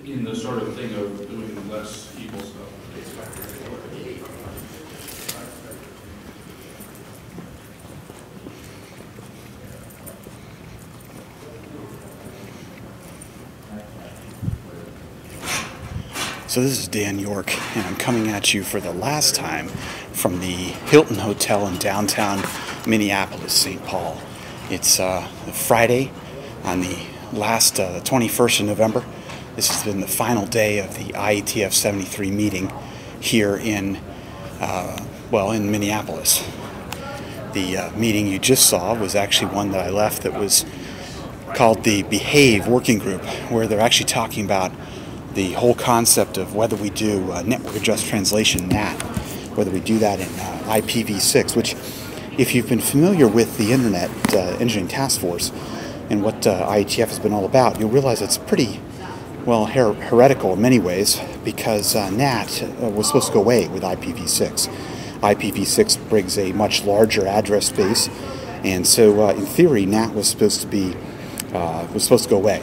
in the sort of thing of doing less evil stuff. So this is Dan York, and I'm coming at you for the last time from the Hilton Hotel in downtown Minneapolis, St. Paul. It's Friday on the last, the 21st of November. This has been the final day of the IETF 73 meeting here in, in Minneapolis. The meeting you just saw was actually one that I left that was called the Behave Working Group, where they're actually talking about the whole concept of whether we do network address translation NAT, whether we do that in IPv6, which, if you've been familiar with the Internet Engineering Task Force and what IETF has been all about, you'll realize it's pretty, well, heretical in many ways, because NAT was supposed to go away with IPv6. IPv6 brings a much larger address space, and so in theory, NAT was supposed to go away.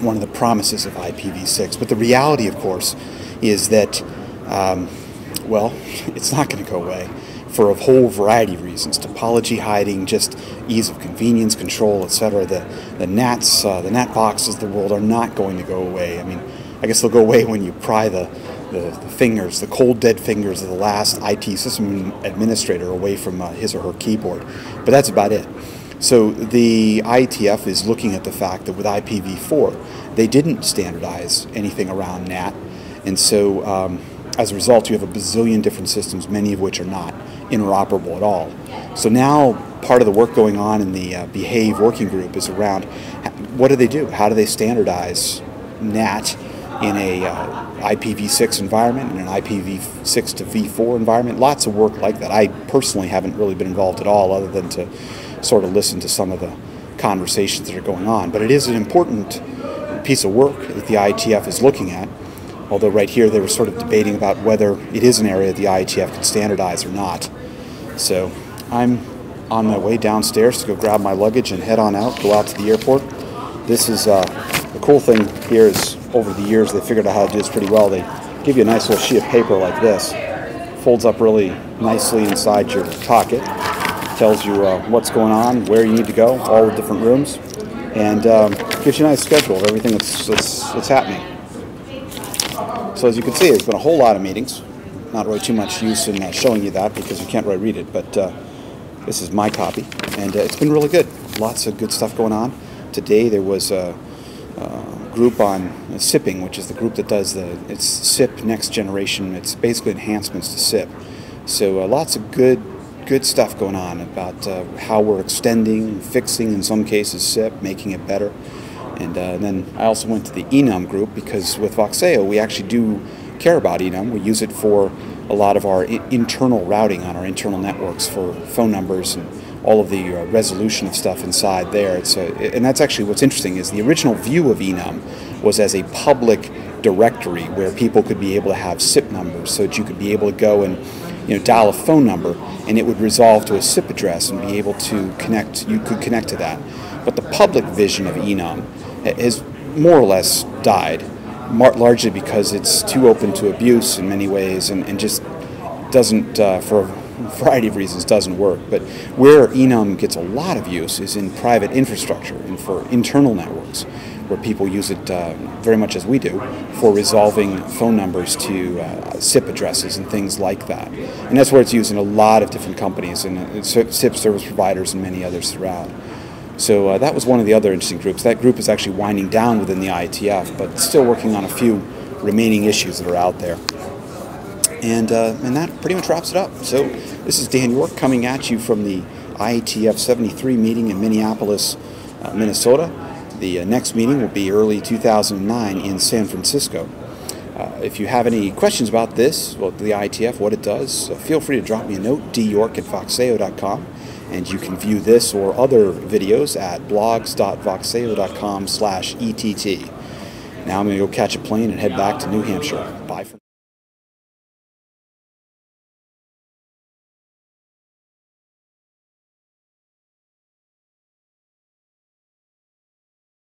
One of the promises of IPv6. But the reality, of course, is that, it's not going to go away for a whole variety of reasons. Topology hiding, just ease of convenience, control, etc. The NATs, the NAT boxes of the world are not going to go away. I mean, I guess they'll go away when you pry the fingers, the cold dead fingers of the last IT system administrator away from his or her keyboard. But that's about it. So the IETF is looking at the fact that with IPv4, they didn't standardize anything around NAT, and so as a result, you have a bazillion different systems, many of which are not interoperable at all. So now part of the work going on in the Behave Working Group is around what do? How do they standardize NAT in a IPv6 environment, in an IPv6 to v4 environment? Lots of work like that. I personally haven't really been involved at all, other than to sort of listen to some of the conversations that are going on. But it is an important piece of work that the IETF is looking at, although right here they were sort of debating about whether it is an area the IETF can standardize or not. So I'm on my way downstairs to go grab my luggage and head on out, go out to the airport. This is, the cool thing here is, over the years they figured out how to do this pretty well. They give you a nice little sheet of paper like this, folds up really nicely inside your pocket, tells you what's going on, where you need to go, all the different rooms, and gives you a nice schedule of everything that's happening. So as you can see, there's been a whole lot of meetings. Not really too much use in showing you that because you can't really read it, but this is my copy, and it's been really good. Lots of good stuff going on. Today there was a group on SIPing, which is the group that does it's SIP next generation. It's basically enhancements to SIP. So lots of good stuff going on about how we're extending, fixing in some cases SIP, making it better. And then I also went to the enum group, because with Voxeo we actually do care about enum. We use it for a lot of our internal routing on our internal networks for phone numbers and all of the resolution of stuff inside there. And that's actually what's interesting, is the original view of enum was as a public directory where people could be able to have SIP numbers, so that you could be able to go and dial a phone number, and it would resolve to a SIP address and be able to connect. You could connect to that. But the public vision of enum has more or less died, largely because it's too open to abuse in many ways, and just doesn't, for a variety of reasons, doesn't work. But where enum gets a lot of use is in private infrastructure and for internal networks, where people use it very much as we do for resolving phone numbers to SIP addresses and things like that. And that's where it's used in a lot of different companies and SIP service providers and many others throughout. So that was one of the other interesting groups. That group is actually winding down within the IETF, but still working on a few remaining issues that are out there. And that pretty much wraps it up. So this is Dan York coming at you from the IETF 73 meeting in Minneapolis, Minnesota. The next meeting will be early 2009 in San Francisco. If you have any questions about this, the IETF, what it does, feel free to drop me a note, dyork@voxeo.com, and you can view this or other videos at blogs.voxeo.com/ETT. Now I'm going to go catch a plane and head back to New Hampshire. Bye for now.